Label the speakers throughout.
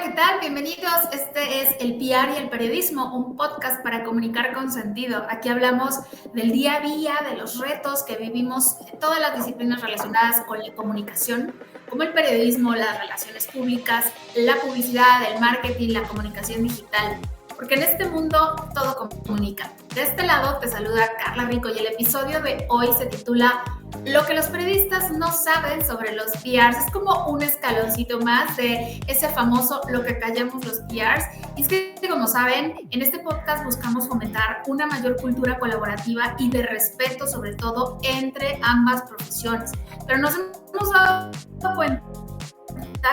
Speaker 1: ¿qué tal? Bienvenidos. Este es El PR y el Periodismo, un podcast para comunicar con sentido. Aquí hablamos del día a día, de los retos que vivimos en todas las disciplinas relacionadas con la comunicación, como el periodismo, las relaciones públicas, la publicidad, el marketing, la comunicación digital. Porque en este mundo todo comunica. De este lado te saluda Carla Rico y el episodio de hoy se titula Lo que los periodistas no saben sobre los PRs. Es como un escaloncito más de ese famoso lo que callamos los PRs. Y es que, como saben, en este podcast buscamos fomentar una mayor cultura colaborativa y de respeto, sobre todo, entre ambas profesiones. Pero nos hemos dado cuenta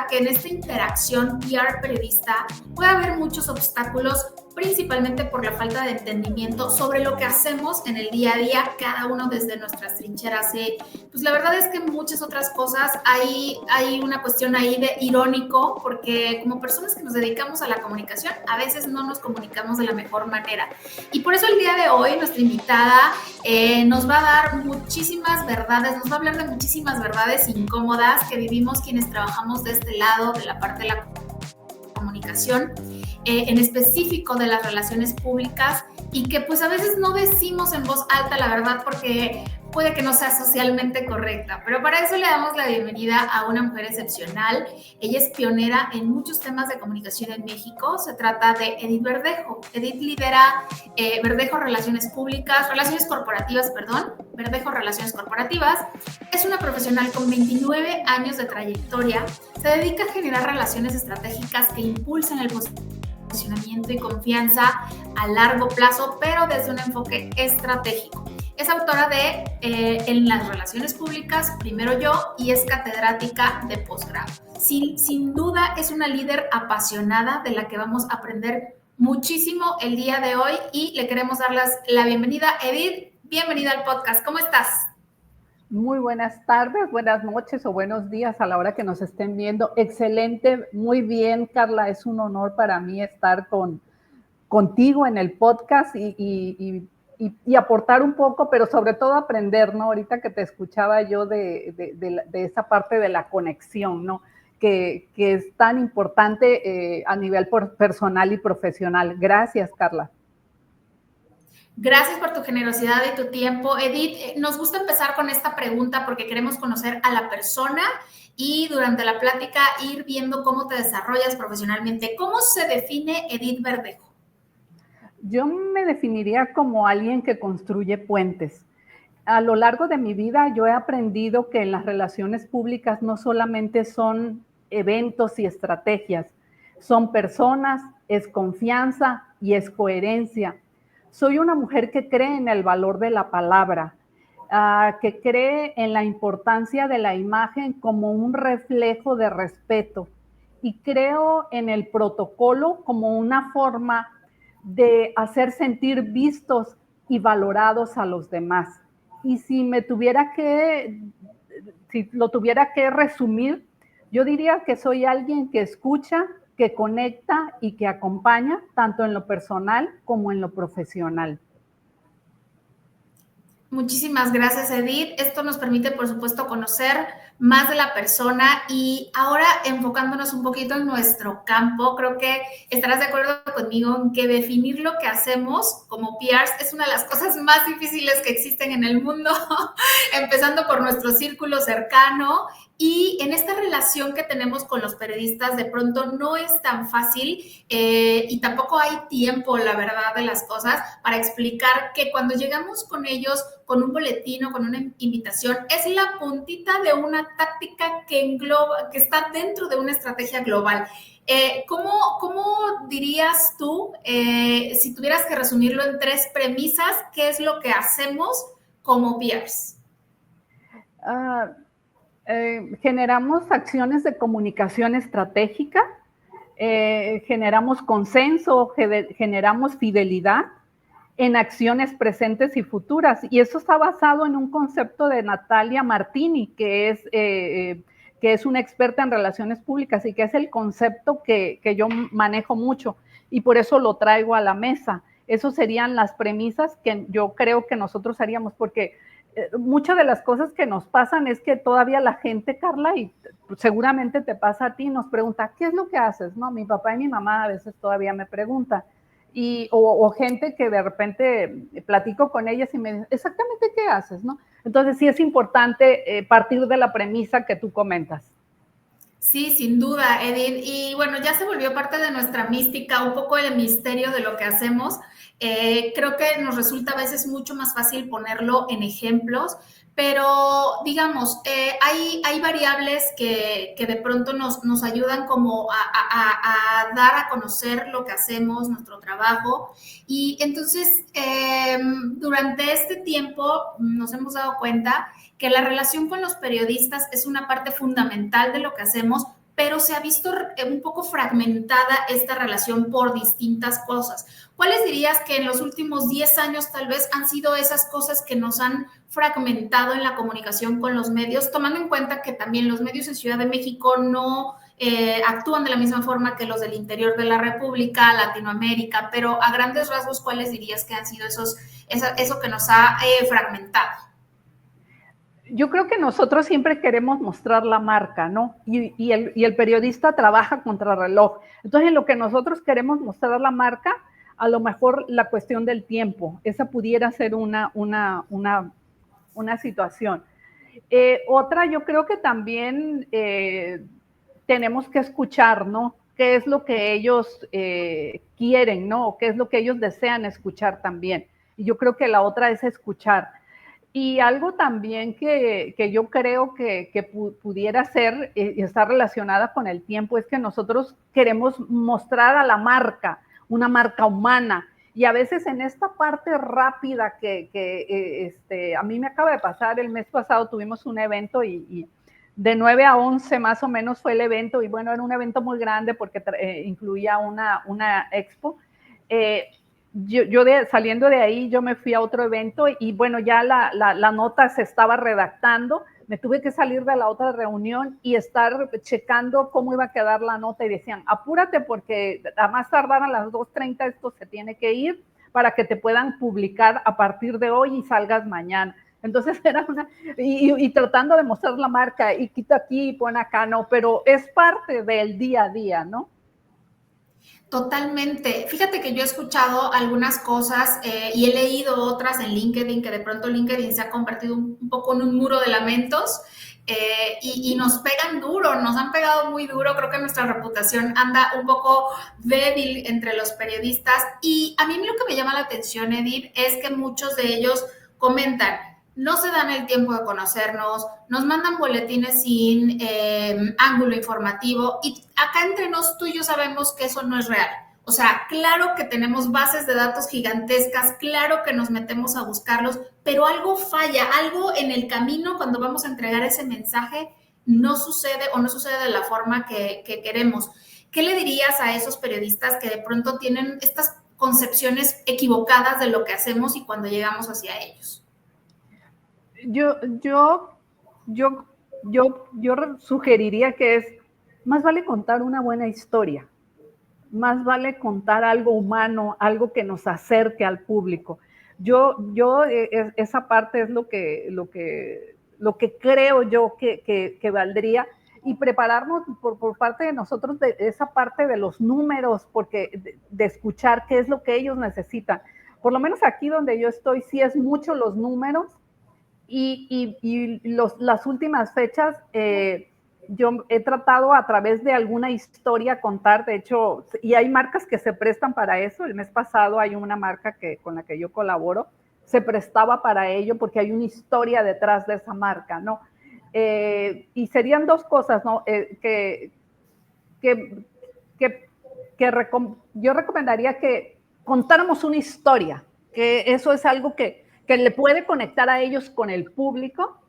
Speaker 1: que en esta interacción PR-periodista puede haber muchos obstáculos, principalmente por la falta de entendimiento sobre lo que hacemos en el día a día, cada uno desde nuestras trincheras. Pues la verdad es que muchas otras cosas, hay una cuestión ahí de irónico, porque como personas que nos dedicamos a la comunicación, a veces no nos comunicamos de la mejor manera. Y por eso el día de hoy nuestra invitada nos va a dar muchísimas verdades, nos va a hablar de muchísimas verdades incómodas que vivimos quienes trabajamos de este lado, de la parte de la comunicación, en específico de las relaciones públicas, y que pues a veces no decimos en voz alta la verdad porque puede que no sea socialmente correcta, pero para eso le damos la bienvenida a una mujer excepcional. Ella es pionera en muchos temas de comunicación en México. Se trata de Edith Verdejo. Edith lidera Verdejo Relaciones Corporativas, Verdejo Relaciones Corporativas. Es una profesional con 29 años de trayectoria. Se dedica a generar relaciones estratégicas que impulsan el posicionamiento y confianza a largo plazo, pero desde un enfoque estratégico. Es autora de En las relaciones públicas, Primero Yo, y es catedrática de posgrado. Sin duda es una líder apasionada de la que vamos a aprender muchísimo el día de hoy, y le queremos dar la bienvenida. Edith, bienvenida al podcast. ¿Cómo estás?
Speaker 2: Muy buenas tardes, buenas noches o buenos días a la hora que nos estén viendo. Excelente, muy bien, Carla. Es un honor para mí estar contigo en el podcast y aportar un poco, pero sobre todo aprender, ¿no? Ahorita que te escuchaba yo de esa parte de la conexión, ¿no? Que es tan importante a nivel personal y profesional. Gracias, Carla.
Speaker 1: Gracias por tu generosidad y tu tiempo. Edith, nos gusta empezar con esta pregunta porque queremos conocer a la persona y durante la plática ir viendo cómo te desarrollas profesionalmente. ¿Cómo se define Edith Verdejo?
Speaker 2: Yo me definiría como alguien que construye puentes. A lo largo de mi vida yo he aprendido que en las relaciones públicas no solamente son eventos y estrategias, son personas, es confianza y es coherencia. Soy una mujer que cree en el valor de la palabra, que cree en la importancia de la imagen como un reflejo de respeto, y creo en el protocolo como una forma de hacer sentir vistos y valorados a los demás. Y si lo tuviera que resumir, yo diría que soy alguien que escucha, que conecta y que acompaña tanto en lo personal como en lo profesional.
Speaker 1: Muchísimas gracias, Edith. Esto nos permite, por supuesto, conocer más de la persona, y ahora enfocándonos un poquito en nuestro campo, creo que estarás de acuerdo conmigo en que definir lo que hacemos como PRs es una de las cosas más difíciles que existen en el mundo, empezando por nuestro círculo cercano. Y en esta relación que tenemos con los periodistas, de pronto no es tan fácil y tampoco hay tiempo, la verdad de las cosas, para explicar que cuando llegamos con ellos con un boletín o con una invitación, es la puntita de una táctica que engloba, que está dentro de una estrategia global. ¿Cómo dirías tú, si tuvieras que resumirlo en 3 premisas, qué es lo que hacemos como peers?
Speaker 2: Generamos acciones de comunicación estratégica, generamos consenso, generamos fidelidad en acciones presentes y futuras. Y eso está basado en un concepto de Natalia Martini, que es una experta en relaciones públicas y que es el concepto que yo manejo mucho, y por eso lo traigo a la mesa. Esas serían las premisas que yo creo que nosotros haríamos, porque muchas de las cosas que nos pasan es que todavía la gente, Carla, y seguramente te pasa a ti, nos pregunta, ¿qué es lo que haces? No, mi papá y mi mamá a veces todavía me preguntan. O gente que de repente platico con ellas y me dicen, exactamente qué haces, ¿no? Entonces sí es importante partir de la premisa que tú comentas.
Speaker 1: Sí, sin duda, Edith. Y bueno, ya se volvió parte de nuestra mística, un poco el misterio de lo que hacemos. Creo que nos resulta a veces mucho más fácil ponerlo en ejemplos, pero digamos, hay variables que de pronto nos ayudan como a dar a conocer lo que hacemos, nuestro trabajo. Y entonces, durante este tiempo nos hemos dado cuenta que la relación con los periodistas es una parte fundamental de lo que hacemos, pero se ha visto un poco fragmentada esta relación por distintas cosas. ¿Cuáles dirías que en los últimos 10 años tal vez han sido esas cosas que nos han fragmentado en la comunicación con los medios, tomando en cuenta que también los medios en Ciudad de México no actúan de la misma forma que los del interior de la República, Latinoamérica, pero a grandes rasgos, ¿cuáles dirías que han sido eso que nos ha fragmentado?
Speaker 2: Yo creo que nosotros siempre queremos mostrar la marca, ¿no? Y el periodista trabaja contra reloj. Entonces, en lo que nosotros queremos mostrar la marca, a lo mejor la cuestión del tiempo, esa pudiera ser una situación. Otra, yo creo que también tenemos que escuchar, ¿no? ¿Qué es lo que ellos quieren, ¿no? O qué es lo que ellos desean escuchar también. Y yo creo que la otra es escuchar. Y algo también que yo creo que pudiera ser y está relacionada con el tiempo es que nosotros queremos mostrar a la marca, una marca humana. Y a veces en esta parte rápida a mí me acaba de pasar, el mes pasado tuvimos un evento y de 9 a 11 más o menos fue el evento. Y bueno, era un evento muy grande porque incluía una expo. Saliendo de ahí, yo me fui a otro evento y bueno, ya la nota se estaba redactando, me tuve que salir de la otra reunión y estar checando cómo iba a quedar la nota y decían, apúrate porque a más tardar a las 2:30 esto se tiene que ir para que te puedan publicar a partir de hoy y salgas mañana. Entonces era y tratando de mostrar la marca y quita aquí y pon acá, no, pero es parte del día a día, ¿no?
Speaker 1: Totalmente. Fíjate que yo he escuchado algunas cosas y he leído otras en LinkedIn, que de pronto LinkedIn se ha convertido un poco en un muro de lamentos y nos pegan duro, nos han pegado muy duro. Creo que nuestra reputación anda un poco débil entre los periodistas y a mí lo que me llama la atención, Edith, es que muchos de ellos comentan, no se dan el tiempo de conocernos, nos mandan boletines sin ángulo informativo y acá entre nos tú y yo sabemos que eso no es real. O sea, claro que tenemos bases de datos gigantescas, claro que nos metemos a buscarlos, pero algo falla, algo en el camino cuando vamos a entregar ese mensaje no sucede o no sucede de la forma que queremos. ¿Qué le dirías a esos periodistas que de pronto tienen estas concepciones equivocadas de lo que hacemos y cuando llegamos hacia ellos?
Speaker 2: Yo, yo, yo, yo sugeriría que es, más vale contar una buena historia, más vale contar algo humano, algo que nos acerque al público. Esa parte es lo que creo yo que valdría y prepararnos por parte de nosotros de esa parte de los números, porque de escuchar qué es lo que ellos necesitan. Por lo menos aquí donde yo estoy, sí es mucho los números las últimas fechas, yo he tratado a través de alguna historia contar, de hecho, y hay marcas que se prestan para eso. El mes pasado hay una marca con la que yo colaboro, se prestaba para ello porque hay una historia detrás de esa marca, ¿no? Y serían dos cosas, ¿no? Que, yo recomendaría que contáramos una historia, que eso es algo que le puede conectar a ellos con el público.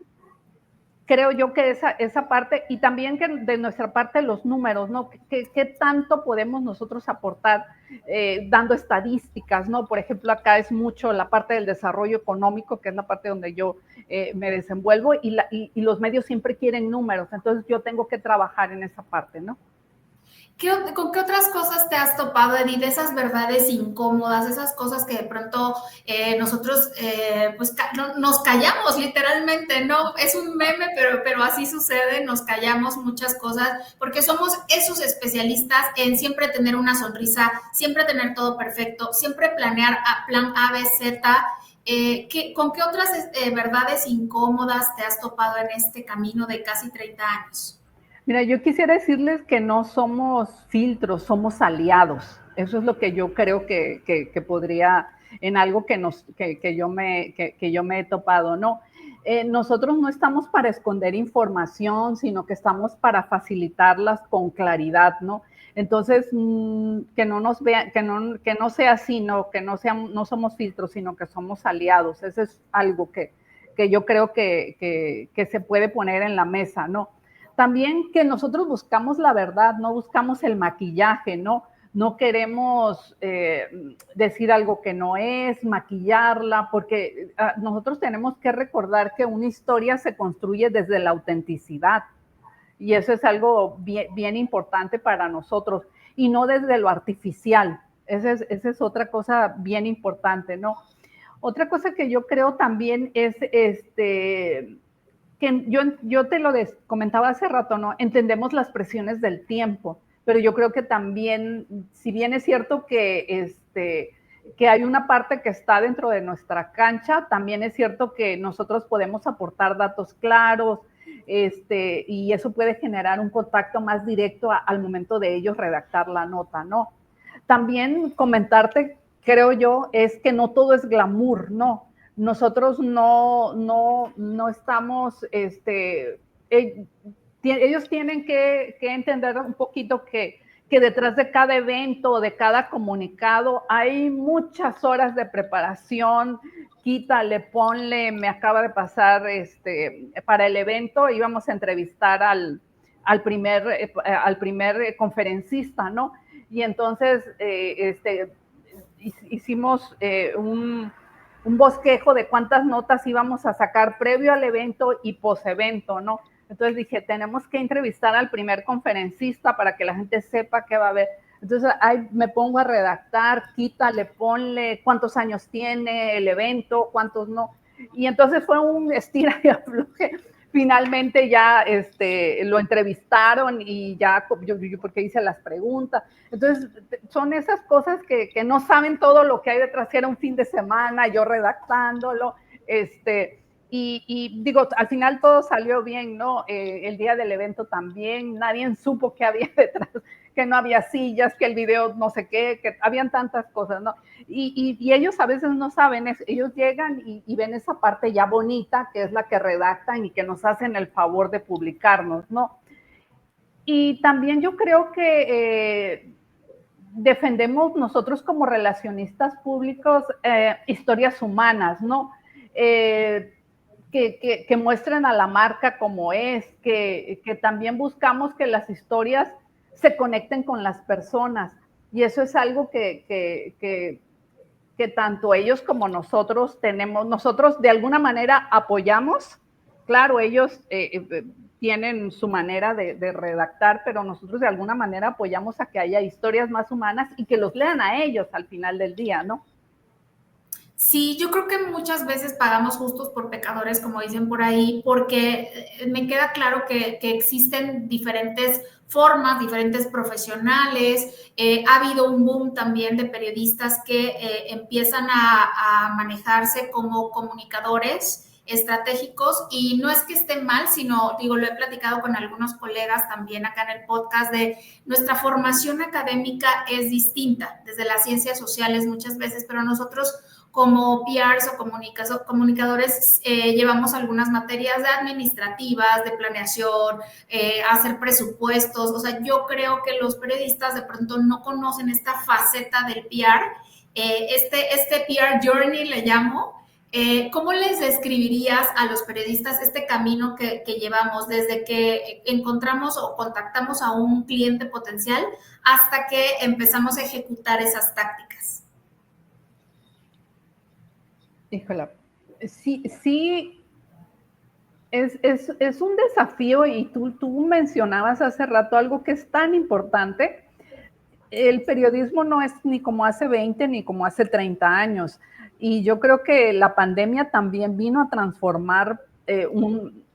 Speaker 2: Creo yo que esa parte, y también que de nuestra parte los números, ¿no? ¿Qué tanto podemos nosotros aportar dando estadísticas, ¿no? Por ejemplo, acá es mucho la parte del desarrollo económico, que es la parte donde yo me desenvuelvo, y los medios siempre quieren números, entonces yo tengo que trabajar en esa parte, ¿no?
Speaker 1: ¿Con qué otras cosas te has topado, Edith? Esas verdades incómodas, esas cosas que de pronto nosotros pues nos callamos literalmente, ¿no? Es un meme, pero así sucede, nos callamos muchas cosas porque somos esos especialistas en siempre tener una sonrisa, siempre tener todo perfecto, siempre planear a plan A, B, Z. ¿Con qué otras verdades incómodas te has topado en este camino de casi 30 años?
Speaker 2: Mira, yo quisiera decirles que no somos filtros, somos aliados. Eso es lo que yo creo que podría, en algo que yo me he topado, ¿no? Nosotros no estamos para esconder información, sino que estamos para facilitarlas con claridad, ¿no? Entonces, que no nos vean, que no sea así, ¿no? Que no somos filtros, sino que somos aliados. Eso es algo que yo creo que se puede poner en la mesa, ¿no? También que nosotros buscamos la verdad, no buscamos el maquillaje, ¿no? No queremos decir algo que no es, maquillarla, porque nosotros tenemos que recordar que una historia se construye desde la autenticidad y eso es algo bien importante para nosotros y no desde lo artificial. Esa es otra cosa bien importante, ¿no? Otra cosa que yo creo también es que yo te lo comentaba hace rato, ¿no? Entendemos las presiones del tiempo, pero yo creo que también, si bien es cierto que hay una parte que está dentro de nuestra cancha, también es cierto que nosotros podemos aportar datos claros, y eso puede generar un contacto más directo al momento de ellos redactar la nota, ¿no? También comentarte, creo yo, es que no todo es glamour, ¿no? Nosotros no estamos, ellos tienen que entender un poquito que detrás de cada evento, de cada comunicado, hay muchas horas de preparación. Quítale, ponle, me acaba de pasar, para el evento íbamos a entrevistar al primer conferencista, ¿no? Y entonces hicimos un bosquejo de cuántas notas íbamos a sacar previo al evento y post-evento, ¿no? Entonces dije, tenemos que entrevistar al primer conferencista para que la gente sepa qué va a haber. Entonces ahí me pongo a redactar, quítale, ponle, cuántos años tiene el evento, cuántos no. Y entonces fue un estira y afloje. Finalmente ya lo entrevistaron y ya, yo porque hice las preguntas. Entonces, son esas cosas que no saben todo lo que hay detrás. Era un fin de semana, yo redactándolo, y digo, al final todo salió bien, ¿no? El día del evento también, nadie supo qué había detrás, que no había sillas, que el video no sé qué, que habían tantas cosas, ¿no? Y ellos a veces no saben, ellos llegan y ven esa parte ya bonita, que es la que redactan y que nos hacen el favor de publicarnos, ¿no? Y también yo creo que defendemos nosotros como relacionistas públicos historias humanas, ¿no? Que muestren a la marca como es, que también buscamos que las historias se conecten con las personas. Y eso es algo que tanto ellos como nosotros tenemos, nosotros de alguna manera apoyamos, claro, ellos tienen su manera de redactar, pero nosotros de alguna manera apoyamos a que haya historias más humanas y que los lean a ellos al final del día, ¿no?
Speaker 1: Sí, yo creo que muchas veces pagamos justos por pecadores, como dicen por ahí, porque me queda claro que existen diferentes formas, diferentes profesionales. Ha habido un boom también de periodistas que empiezan a manejarse como comunicadores estratégicos y no es que esté mal, sino, digo, lo he platicado con algunos colegas también acá en el podcast de nuestra formación académica es distinta desde las ciencias sociales muchas veces, pero nosotros como PRs o comunicadores llevamos algunas materias de administrativas, de planeación, hacer presupuestos. O sea, yo creo que los periodistas de pronto no conocen esta faceta del PR, este PR journey le llamo. ¿Cómo les describirías a los periodistas este camino que llevamos desde que encontramos o contactamos a un cliente potencial hasta que empezamos a ejecutar esas tácticas?
Speaker 2: Híjole, sí, es un desafío y tú mencionabas hace rato algo que es tan importante el periodismo no es ni como hace 20 ni como hace 30 años. Y yo creo que la pandemia también vino a transformar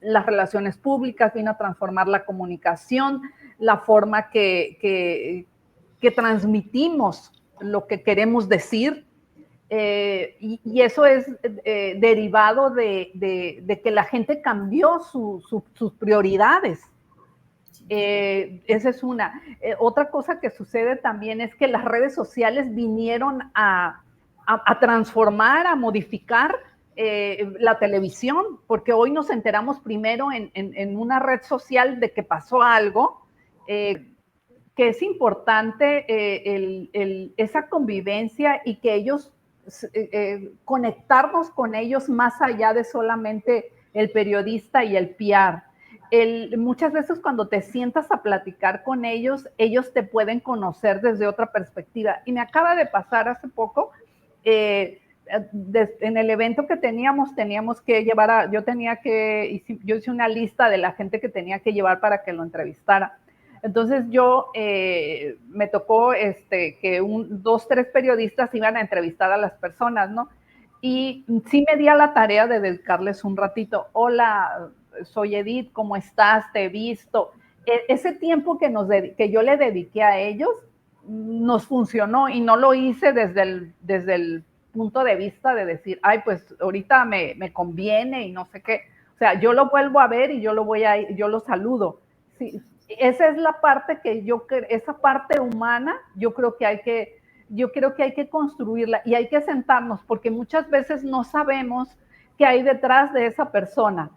Speaker 2: las relaciones públicas, vino a transformar la comunicación, la forma que transmitimos lo que queremos decir. Y eso es derivado de que la gente cambió sus prioridades. Esa es una. Otra cosa que sucede también es que las redes sociales vinieron a transformar, a modificar la televisión, porque hoy nos enteramos primero en una red social de que pasó algo, que es importante esa convivencia y que ellos, conectarnos con ellos más allá de solamente el periodista y el PR. Muchas veces cuando te sientas a platicar con ellos, ellos te pueden conocer desde otra perspectiva. Y me acaba de pasar hace poco, en el evento que teníamos que llevar yo hice una lista de la gente que tenía que llevar para que lo entrevistara. Entonces me tocó que 2, 3 periodistas iban a entrevistar a las personas, ¿no? Y sí me di a la tarea de dedicarles un ratito. Hola, soy Edith, ¿cómo estás? Te he visto. Ese tiempo que yo le dediqué a ellos nos funcionó, y no lo hice desde el punto de vista de decir, ay, pues ahorita me conviene y no sé qué. O sea, yo lo vuelvo a ver y yo lo saludo. Sí, esa es la parte esa parte humana, yo creo que hay que construirla, y hay que sentarnos, porque muchas veces no sabemos qué hay detrás de esa persona.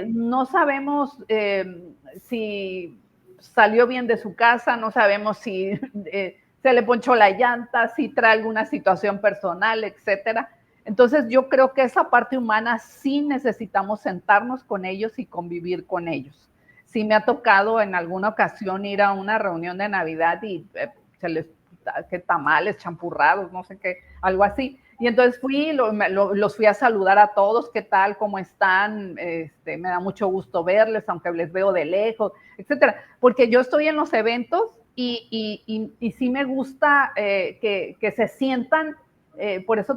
Speaker 2: No sabemos si salió bien de su casa, no sabemos si se le ponchó la llanta, si trae alguna situación personal, etcétera. Entonces yo creo que esa parte humana sí necesitamos sentarnos con ellos y convivir con ellos. Sí me ha tocado en alguna ocasión ir a una reunión de Navidad y que tamales, champurrados, no sé qué, algo así. Y entonces los fui a saludar a todos, ¿qué tal? ¿Cómo están? Me da mucho gusto verles, aunque les veo de lejos, etcétera. Porque yo estoy en los eventos y sí me gusta que se sientan, por eso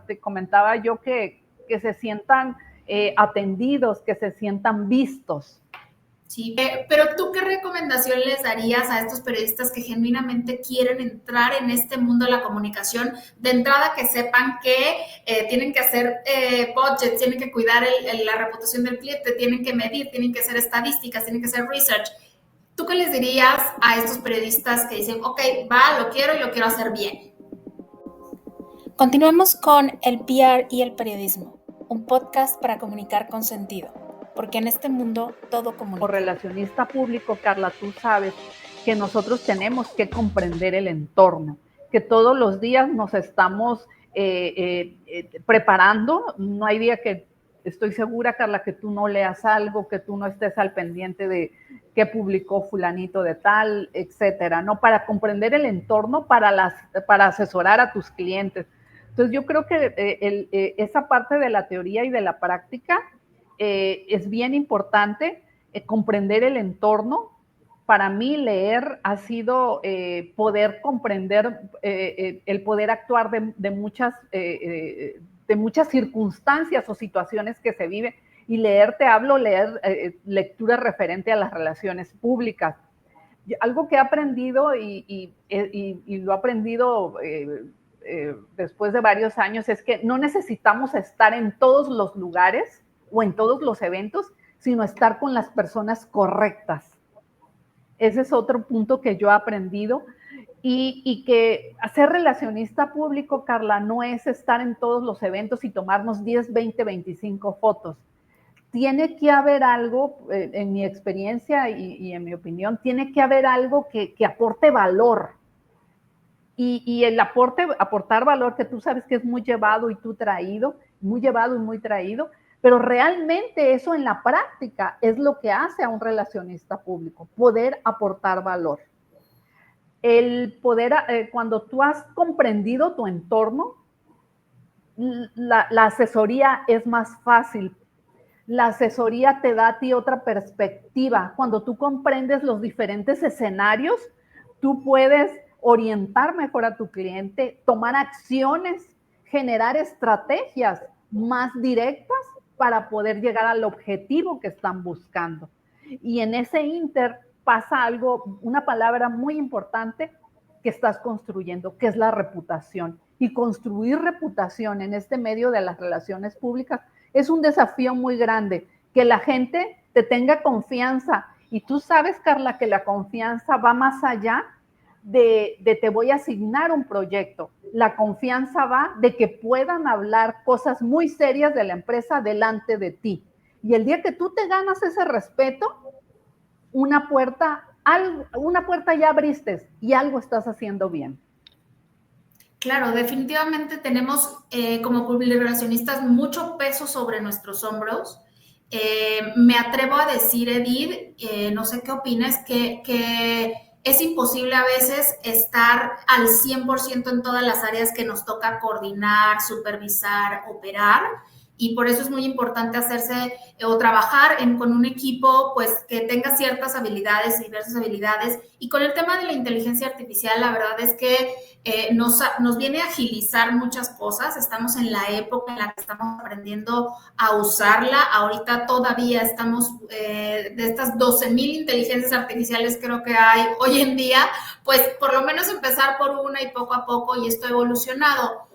Speaker 2: te comentaba yo que se sientan atendidos, que se sientan vistos.
Speaker 1: Sí, pero ¿tú qué recomendación les darías a estos periodistas que genuinamente quieren entrar en este mundo de la comunicación? De entrada, que sepan que tienen que hacer budgets, tienen que cuidar la reputación del cliente, tienen que medir, tienen que hacer estadísticas, tienen que hacer research. ¿Tú qué les dirías a estos periodistas que dicen, ok, lo quiero y lo quiero hacer bien? Continuamos con el PR y el periodismo, un podcast para comunicar con sentido. Porque en este mundo todo comunica.
Speaker 2: Como relacionista público, Carla, tú sabes que nosotros tenemos que comprender el entorno, que todos los días nos estamos preparando. No hay día que, estoy segura, Carla, que tú no leas algo, que tú no estés al pendiente de qué publicó fulanito de tal, etcétera, ¿no? Para comprender el entorno, para asesorar a tus clientes. Entonces yo creo que esa parte de la teoría y de la práctica es bien importante, comprender el entorno. Para mí leer ha sido poder comprender, el poder actuar de muchas circunstancias o situaciones que se viven. Y leer lectura referente a las relaciones públicas. Algo que he aprendido y lo he aprendido después de varios años es que no necesitamos estar en todos los lugares o en todos los eventos, sino estar con las personas correctas. Ese es otro punto que yo he aprendido, y que ser relacionista público, Carla, no es estar en todos los eventos y tomarnos 10, 20, 25 fotos. Tiene que haber algo, en mi experiencia y en mi opinión, tiene que haber algo que aporte valor. Y el aportar valor, que tú sabes que es muy llevado y muy traído, pero realmente eso en la práctica es lo que hace a un relacionista público, poder aportar valor. El poder, cuando tú has comprendido tu entorno, la asesoría es más fácil. La asesoría te da a ti otra perspectiva. Cuando tú comprendes los diferentes escenarios, tú puedes orientar mejor a tu cliente, tomar acciones, generar estrategias más directas para poder llegar al objetivo que están buscando. Y en ese inter pasa algo, una palabra muy importante que estás construyendo, que es la reputación. Y construir reputación en este medio de las relaciones públicas es un desafío muy grande, que la gente te tenga confianza. Y tú sabes, Carla, que la confianza va más allá de te voy a asignar un proyecto. La confianza va de que puedan hablar cosas muy serias de la empresa delante de ti. Y el día que tú te ganas ese respeto, una puerta ya abriste y algo estás haciendo bien.
Speaker 1: Claro, definitivamente tenemos como publirelacionistas mucho peso sobre nuestros hombros. Me atrevo a decir, Edith, no sé qué opinas, que es imposible a veces estar al 100% en todas las áreas que nos toca coordinar, supervisar, operar. Y por eso es muy importante hacerse o trabajar con un equipo pues que tenga ciertas habilidades, diversas habilidades. Y con el tema de la inteligencia artificial, la verdad es que nos viene a agilizar muchas cosas. Estamos en la época en la que estamos aprendiendo a usarla. Ahorita todavía estamos de estas 12,000 inteligencias artificiales creo que hay hoy en día, pues por lo menos empezar por una y poco a poco, y esto ha evolucionado.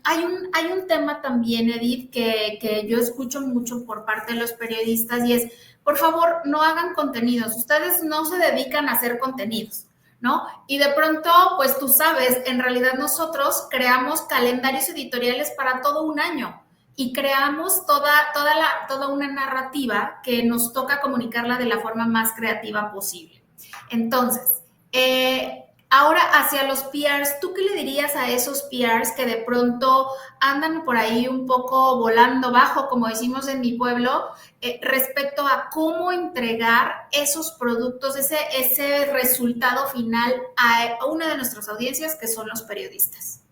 Speaker 1: Hay un tema también, Edith, que yo escucho mucho por parte de los periodistas, y es, por favor, no hagan contenidos. Ustedes no se dedican a hacer contenidos, ¿no? Y de pronto, pues tú sabes, en realidad nosotros creamos calendarios editoriales para todo un año y creamos toda una narrativa que nos toca comunicarla de la forma más creativa posible. Entonces, ahora hacia los PRs, ¿tú qué le dirías a esos PRs que de pronto andan por ahí un poco volando bajo, como decimos en mi pueblo, respecto a cómo entregar esos productos, ese resultado final a una de nuestras audiencias, que son los periodistas?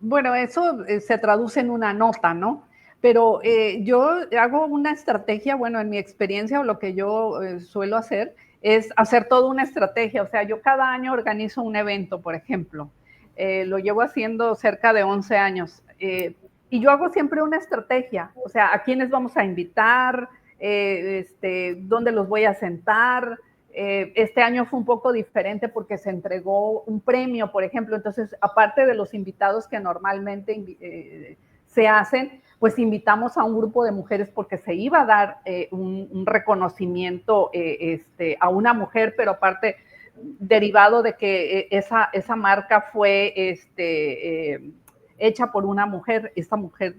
Speaker 2: Bueno, eso se traduce en una nota, ¿no? Pero yo hago una estrategia, bueno, en mi experiencia o lo que yo suelo hacer es hacer toda una estrategia. O sea, yo cada año organizo un evento, por ejemplo. Lo llevo haciendo cerca de 11 años. Y yo hago siempre una estrategia. O sea, a quiénes vamos a invitar, dónde los voy a sentar. Este año fue un poco diferente porque se entregó un premio, por ejemplo. Entonces, aparte de los invitados que normalmente se hacen, pues invitamos a un grupo de mujeres porque se iba a dar un reconocimiento a una mujer, pero aparte derivado de que esa marca fue hecha por una mujer. Esta mujer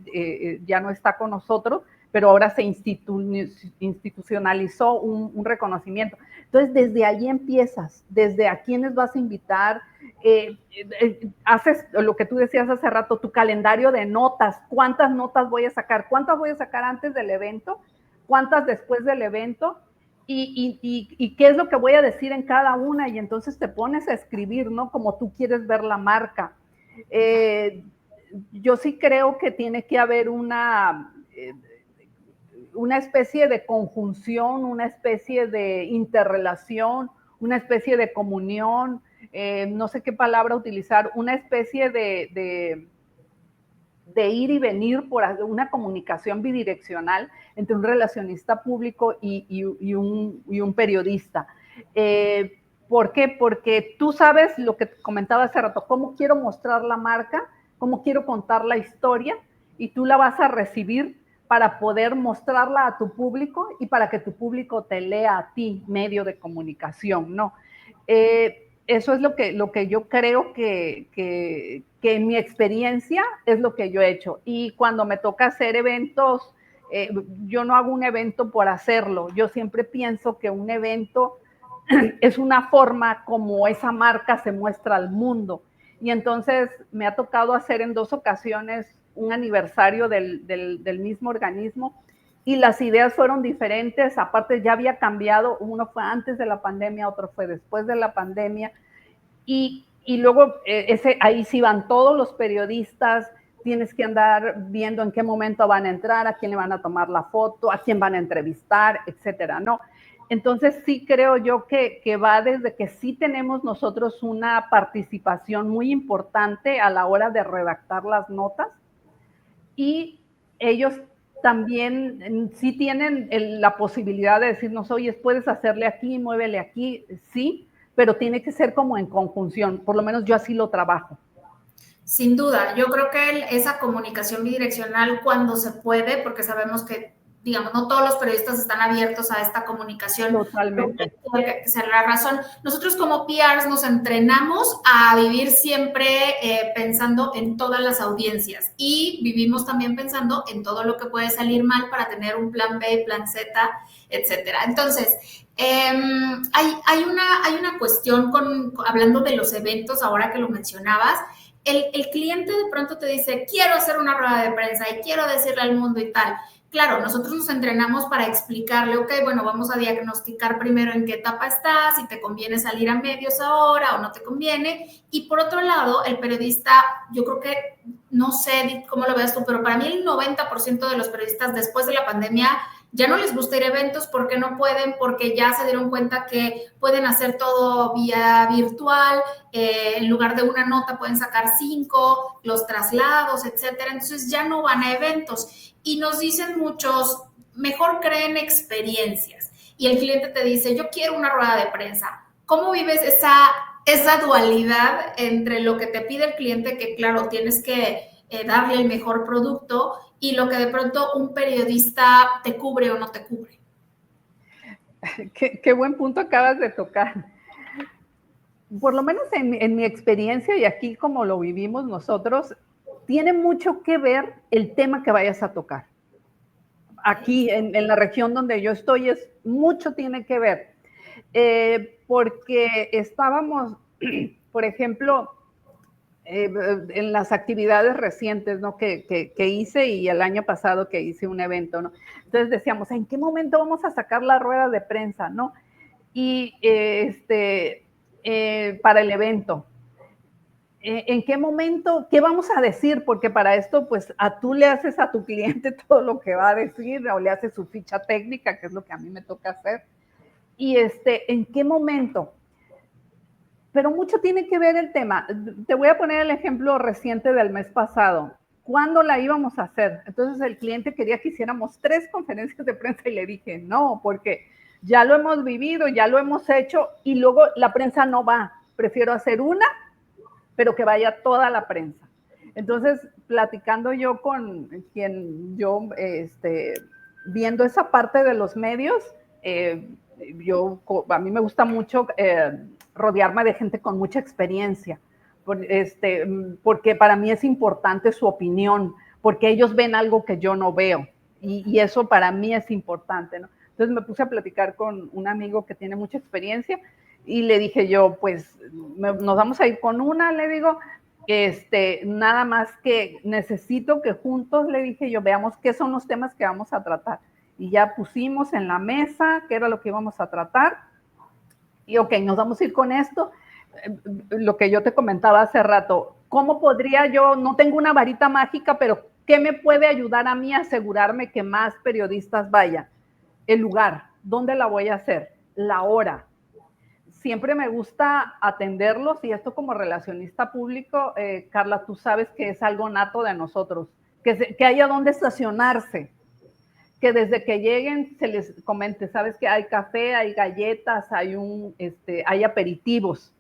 Speaker 2: ya no está con nosotros, pero ahora se institucionalizó un reconocimiento. Entonces, desde ahí empiezas, desde a quiénes vas a invitar, haces lo que tú decías hace rato, tu calendario de notas, cuántas notas voy a sacar antes del evento, cuántas después del evento, y qué es lo que voy a decir en cada una, y entonces te pones a escribir, ¿no? Como tú quieres ver la marca. Yo sí creo que tiene que haber una especie de conjunción, una especie de interrelación, una especie de comunión, no sé qué palabra utilizar, una especie de ir y venir por una comunicación bidireccional entre un relacionista público y un periodista. ¿Por qué? Porque tú sabes lo que comentaba hace rato, cómo quiero mostrar la marca, cómo quiero contar la historia, y tú la vas a recibir para poder mostrarla a tu público y para que tu público te lea a ti, medio de comunicación, ¿no? Eso es lo que yo creo que en mi experiencia es lo que yo he hecho. Y cuando me toca hacer eventos, yo no hago un evento por hacerlo. Yo siempre pienso que un evento es una forma como esa marca se muestra al mundo. Y entonces me ha tocado hacer en 2 ocasiones un aniversario del mismo organismo, y las ideas fueron diferentes. Aparte, ya había cambiado, uno fue antes de la pandemia, otro fue después de la pandemia, y luego ahí sí van todos los periodistas, tienes que andar viendo en qué momento van a entrar, a quién le van a tomar la foto, a quién van a entrevistar, etcétera, ¿no? Entonces sí creo yo que va desde que sí tenemos nosotros una participación muy importante a la hora de redactar las notas, y ellos también sí tienen la posibilidad de decirnos, oye, puedes hacerle aquí, muévele aquí, sí, pero tiene que ser como en conjunción, por lo menos yo así lo trabajo.
Speaker 1: Sin duda, yo creo que esa comunicación bidireccional cuando se puede, porque sabemos que, digamos, no todos los periodistas están abiertos a esta comunicación,
Speaker 2: Totalmente.
Speaker 1: tiene que ser la razón. Nosotros como PRs nos entrenamos a vivir siempre pensando en todas las audiencias y vivimos también pensando en todo lo que puede salir mal para tener un plan B, plan Z, etcétera. Entonces, hay una cuestión hablando de los eventos, ahora que lo mencionabas, el cliente de pronto te dice, quiero hacer una rueda de prensa y quiero decirle al mundo y tal. Claro, nosotros nos entrenamos para explicarle, ok, bueno, vamos a diagnosticar primero en qué etapa estás, si te conviene salir a medios ahora o no te conviene. Y por otro lado, el periodista, yo creo que, no sé cómo lo veas tú, pero para mí el 90% de los periodistas después de la pandemia ya no les gusta ir a eventos porque no pueden, porque ya se dieron cuenta que pueden hacer todo vía virtual, en lugar de una nota pueden sacar 5, los traslados, etcétera. Entonces ya no van a eventos. Y nos dicen muchos, mejor creen experiencias. Y el cliente te dice, yo quiero una rueda de prensa. ¿Cómo vives esa dualidad entre lo que te pide el cliente, que claro, tienes que darle el mejor producto, y lo que de pronto un periodista te cubre o no te cubre?
Speaker 2: Qué buen punto acabas de tocar. Por lo menos en mi experiencia y aquí como lo vivimos nosotros, tiene mucho que ver el tema que vayas a tocar. Aquí en la región donde yo estoy mucho tiene que ver, porque estábamos, por ejemplo, en las actividades recientes, ¿no? Que hice, y el año pasado que hice un evento, ¿no? Entonces decíamos, ¿en qué momento vamos a sacar la rueda de prensa, no? Y para el evento. ¿En qué momento, qué vamos a decir? Porque para esto, pues, tú le haces a tu cliente todo lo que va a decir, o le haces su ficha técnica, que es lo que a mí me toca hacer. Y ¿en qué momento? Pero mucho tiene que ver el tema. Te voy a poner el ejemplo reciente del mes pasado. ¿Cuándo la íbamos a hacer? Entonces el cliente quería que hiciéramos 3 conferencias de prensa y le dije, no, porque ya lo hemos vivido, ya lo hemos hecho y luego la prensa no va. Prefiero hacer una, pero que vaya toda la prensa. Entonces, platicando yo con quien yo, viendo esa parte de los medios, a mí me gusta mucho rodearme de gente con mucha experiencia, porque para mí es importante su opinión, porque ellos ven algo que yo no veo, y eso para mí es importante, ¿no? Entonces me puse a platicar con un amigo que tiene mucha experiencia y le dije yo, pues nos vamos a ir con una, le digo, nada más que necesito que juntos, le dije yo, veamos qué son los temas que vamos a tratar. Y ya pusimos en la mesa qué era lo que íbamos a tratar. Y ok, nos vamos a ir con esto. Lo que yo te comentaba hace rato, ¿cómo podría yo, no tengo una varita mágica, pero qué me puede ayudar a mí a asegurarme que más periodistas vayan? El lugar, ¿dónde la voy a hacer? La hora. Siempre me gusta atenderlos, y esto como relacionista público, Carla, tú sabes que es algo nato de nosotros, que haya donde estacionarse, que desde que lleguen se les comente, sabes que hay café, hay galletas, hay aperitivos.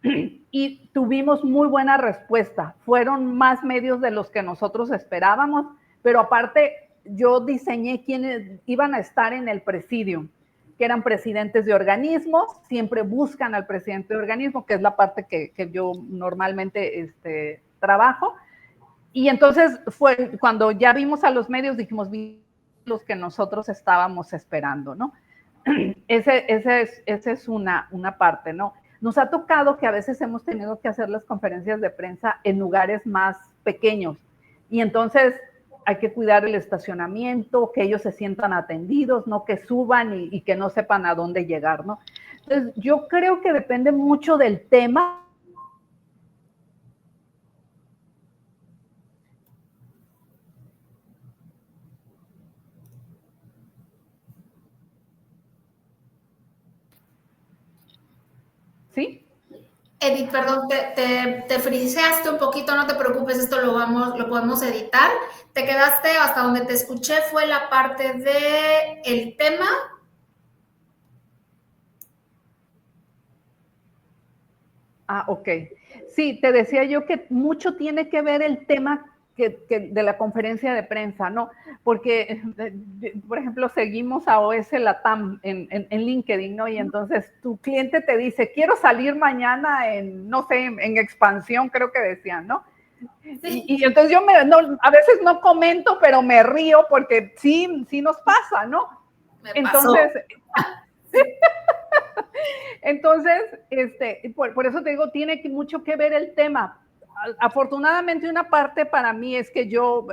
Speaker 2: Y tuvimos muy buena respuesta. Fueron más medios de los que nosotros esperábamos, pero aparte yo diseñé quienes iban a estar en el presidium, que eran presidentes de organismos, siempre buscan al presidente de organismo, que es la parte que yo normalmente trabajo. Y entonces fue cuando ya vimos a los medios, dijimos, los que nosotros estábamos esperando, ¿no? Esa es una parte, ¿no? Nos ha tocado que a veces hemos tenido que hacer las conferencias de prensa en lugares más pequeños, y entonces hay que cuidar el estacionamiento, que ellos se sientan atendidos, no que suban y que no sepan a dónde llegar, ¿no? Entonces yo creo que depende mucho del tema. ¿Sí?
Speaker 1: Edith, perdón, te friseaste un poquito, no te preocupes, esto lo podemos editar. Te quedaste hasta donde te escuché, fue la parte de el tema.
Speaker 2: Ah, ok. Sí, te decía yo que mucho tiene que ver el tema de la conferencia de prensa, ¿no? Porque, por ejemplo, seguimos a OS Latam en LinkedIn, ¿no? Y entonces tu cliente te dice, quiero salir mañana en, no sé, en expansión, creo que decían, ¿no?
Speaker 1: Sí.
Speaker 2: Y entonces yo a veces no comento, pero me río porque sí nos pasa, ¿no?
Speaker 1: Me
Speaker 2: Entonces,
Speaker 1: pasó. Sí.
Speaker 2: Entonces, por eso te digo, tiene mucho que ver el tema. Afortunadamente, una parte para mí es que yo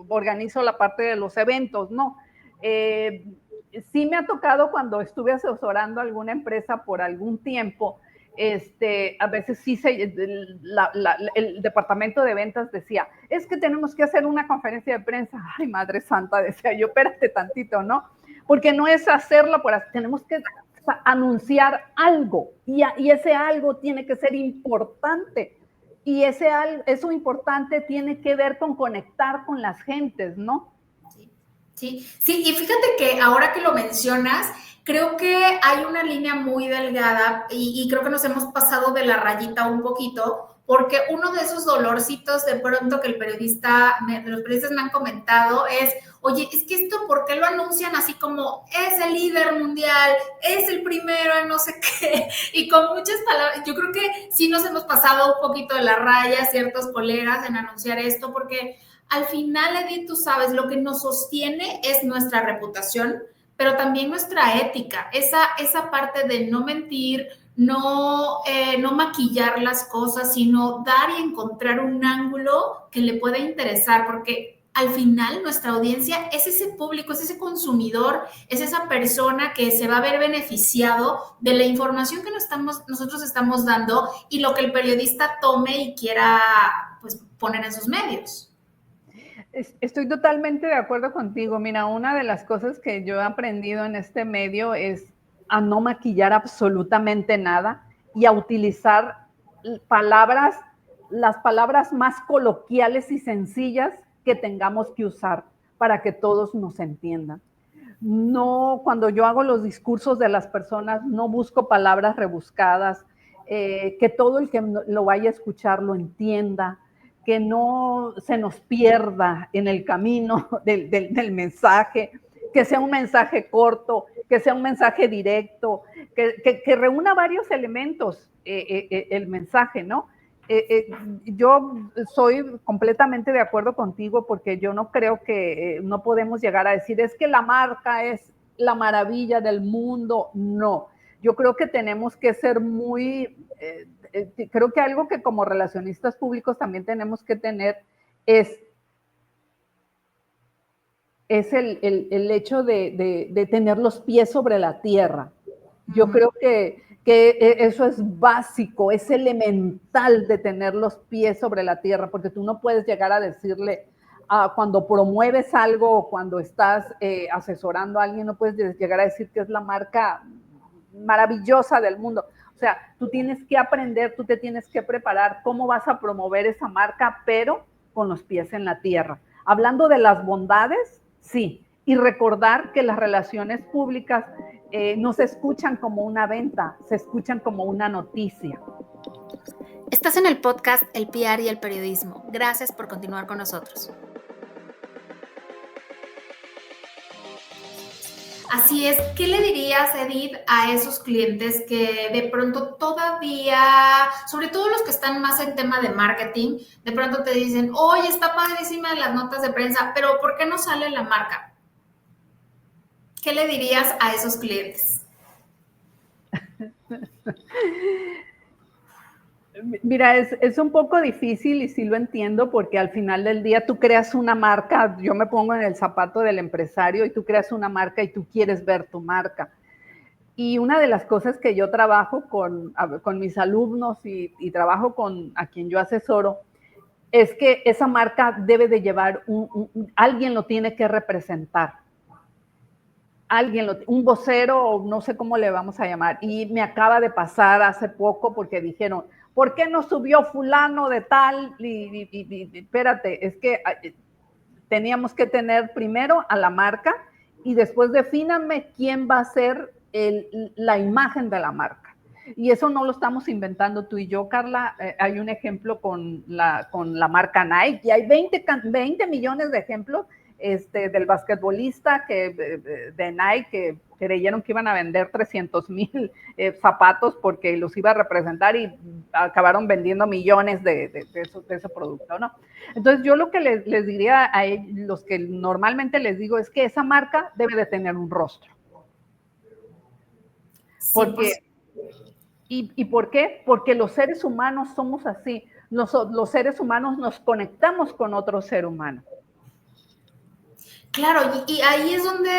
Speaker 2: organizo la parte de los eventos, ¿no? Sí me ha tocado cuando estuve asesorando a alguna empresa por algún tiempo, a veces sí el departamento de ventas decía, es que tenemos que hacer una conferencia de prensa. Ay, Madre Santa, decía yo, espérate tantito, ¿no? Porque no es hacerla por hacer, tenemos que anunciar algo y ese algo tiene que ser importante y eso importante tiene que ver con conectar con las gentes, ¿no?
Speaker 1: Sí, y fíjate que ahora que lo mencionas, creo que hay una línea muy delgada y creo que nos hemos pasado de la rayita un poquito, porque uno de esos dolorcitos de pronto que los periodistas me han comentado es, oye, es que esto, ¿por qué lo anuncian así como es el líder mundial, es el primero en no sé qué? Y con muchas palabras, yo creo que sí nos hemos pasado un poquito de la raya, ciertos colegas, en anunciar esto, porque al final, Edith, tú sabes, lo que nos sostiene es nuestra reputación, pero también nuestra ética, esa parte de no mentir, no maquillar las cosas, sino dar y encontrar un ángulo que le pueda interesar, porque al final nuestra audiencia es ese público, es ese consumidor, es esa persona que se va a ver beneficiado de la información que nosotros estamos dando y lo que el periodista tome y quiera pues, poner en sus medios.
Speaker 2: Estoy totalmente de acuerdo contigo. Mira, una de las cosas que yo he aprendido en este medio es a no maquillar absolutamente nada y a utilizar palabras, las palabras más coloquiales y sencillas que tengamos que usar para que todos nos entiendan. No, cuando yo hago los discursos de las personas, no busco palabras rebuscadas, que todo el que lo vaya a escuchar lo entienda, que no se nos pierda en el camino del mensaje, que sea un mensaje corto, que sea un mensaje directo, que reúna varios elementos el mensaje, ¿no? Yo soy completamente de acuerdo contigo porque yo no creo que no podemos llegar a decir es que la marca es la maravilla del mundo. No, yo creo que tenemos que ser creo que algo que como relacionistas públicos también tenemos que tener es el hecho de tener los pies sobre la tierra. Yo creo que eso es básico, es elemental de tener los pies sobre la tierra, porque tú no puedes llegar a decirle, cuando promueves algo o cuando estás asesorando a alguien, no puedes llegar a decir que es la marca maravillosa del mundo. O sea, tú tienes que aprender, tú te tienes que preparar cómo vas a promover esa marca, pero con los pies en la tierra. Hablando de las bondades, sí, y recordar que las relaciones públicas no se escuchan como una venta, se escuchan como una noticia.
Speaker 1: Estás en el podcast El PR y el periodismo. Gracias por continuar con nosotros. Así es, ¿qué le dirías, Edith, a esos clientes que de pronto todavía, sobre todo los que están más en tema de marketing, de pronto te dicen, oye, está padrísima las notas de prensa, pero ¿por qué no sale la marca? ¿Qué le dirías a esos clientes?
Speaker 2: Mira, es un poco difícil y sí lo entiendo porque al final del día tú creas una marca, yo me pongo en el zapato del empresario y tú creas una marca y tú quieres ver tu marca. Y una de las cosas que yo trabajo con mis alumnos y trabajo con a quien yo asesoro es que esa marca debe de llevar alguien lo tiene que representar. alguien, un vocero, o no sé cómo le vamos a llamar, y me acaba de pasar hace poco porque dijeron, ¿por qué no subió fulano de tal? Y espérate, es que teníamos que tener primero a la marca y después defíname quién va a ser la imagen de la marca. Y eso no lo estamos inventando tú y yo, Carla. Hay un ejemplo con la marca Nike y hay 20 millones de ejemplos del basquetbolista de Nike que creyeron que iban a vender 300,000 zapatos porque los iba a representar y acabaron vendiendo millones de ese producto, ¿no? Entonces yo lo que les diría a ellos, los que normalmente les digo, es que esa marca debe de tener un rostro. Porque, ¿y por qué? Porque los seres humanos somos así. Los seres humanos nos conectamos con otro ser humano.
Speaker 1: Claro, y ahí es donde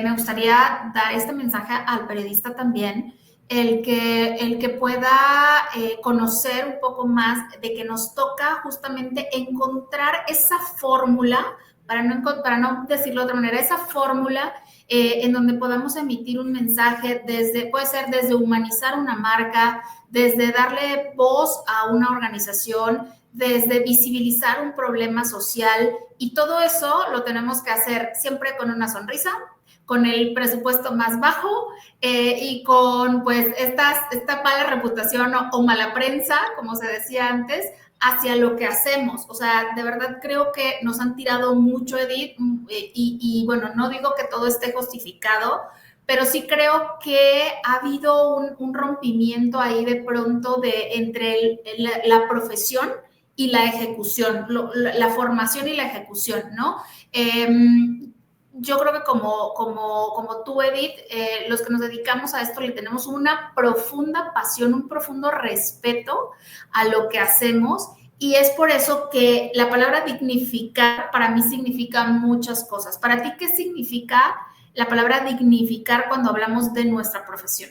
Speaker 1: me gustaría dar este mensaje al periodista también, el que pueda conocer un poco más de que nos toca justamente encontrar esa fórmula, para no decirlo de otra manera, esa fórmula en donde podamos emitir un mensaje puede ser desde humanizar una marca, desde darle voz a una organización, desde visibilizar un problema social, y todo eso lo tenemos que hacer siempre con una sonrisa, con el presupuesto más bajo y con pues esta mala reputación o mala prensa, como se decía antes, hacia lo que hacemos. O sea, de verdad creo que nos han tirado mucho, Edith, y bueno, no digo que todo esté justificado, pero sí creo que ha habido un rompimiento ahí de pronto entre la profesión y la ejecución, la formación y la ejecución, ¿no? Yo creo que como tú, Edith, los que nos dedicamos a esto le tenemos una profunda pasión, un profundo respeto a lo que hacemos, y es por eso que la palabra dignificar para mí significa muchas cosas. Para ti, ¿qué significa la palabra dignificar cuando hablamos de nuestra profesión?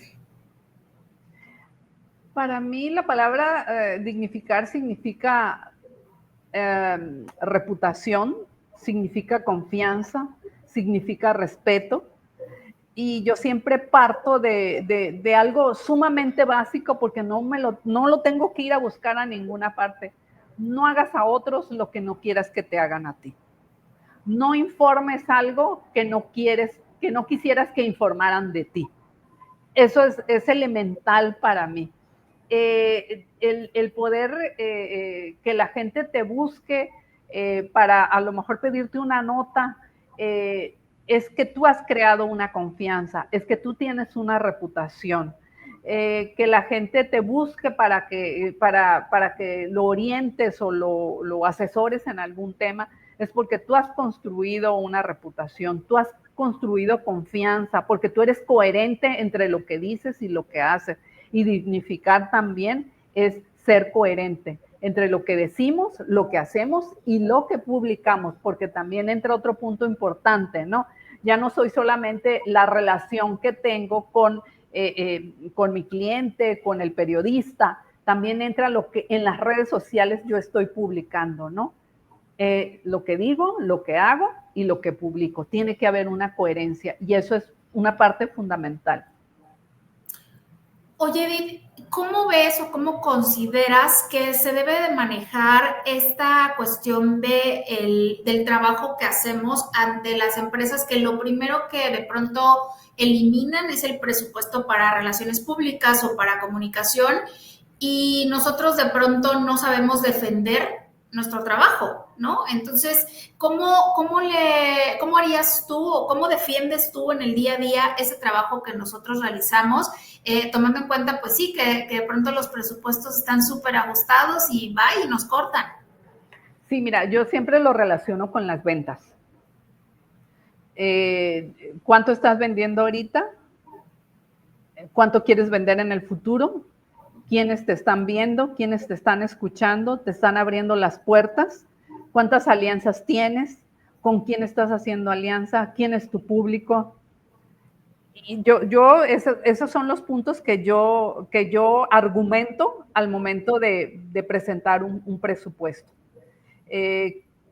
Speaker 2: Para mí la palabra dignificar significa reputación, significa confianza, significa respeto. Y yo siempre parto de algo sumamente básico porque no lo tengo que ir a buscar a ninguna parte. No hagas a otros lo que no quieras que te hagan a ti. No informes algo que no quisieras que informaran de ti. Eso es elemental para mí. El poder que la gente te busque para a lo mejor pedirte una nota, es que tú has creado una confianza, es que tú tienes una reputación, que la gente te busque para que lo orientes o lo asesores en algún tema, es porque tú has construido una reputación, tú has construido confianza, porque tú eres coherente entre lo que dices y lo que haces. Y dignificar también es ser coherente entre lo que decimos, lo que hacemos y lo que publicamos, porque también entra otro punto importante, ¿no? Ya no soy solamente la relación que tengo con mi cliente, con el periodista, también entra lo que en las redes sociales yo estoy publicando, ¿no? Lo que digo, lo que hago y lo que publico. Tiene que haber una coherencia y eso es una parte fundamental.
Speaker 1: Oye, Edith, ¿cómo ves o cómo consideras que se debe de manejar esta cuestión del trabajo que hacemos ante las empresas, que lo primero que de pronto eliminan es el presupuesto para relaciones públicas o para comunicación, y nosotros de pronto no sabemos defender nuestro trabajo, ¿no? Entonces, ¿cómo harías tú o cómo defiendes tú en el día a día ese trabajo que nosotros realizamos, tomando en cuenta, pues sí, que de pronto los presupuestos están súper ajustados y va y nos cortan?
Speaker 2: Sí, mira, yo siempre lo relaciono con las ventas. ¿Cuánto estás vendiendo ahorita? ¿Cuánto quieres vender en el futuro? ¿Quiénes te están viendo? ¿Quiénes te están escuchando? ¿Te están abriendo las puertas? ¿Cuántas alianzas tienes? ¿Con quién estás haciendo alianza? ¿Quién es tu público? Y esos son los puntos que yo argumento al momento de presentar un presupuesto.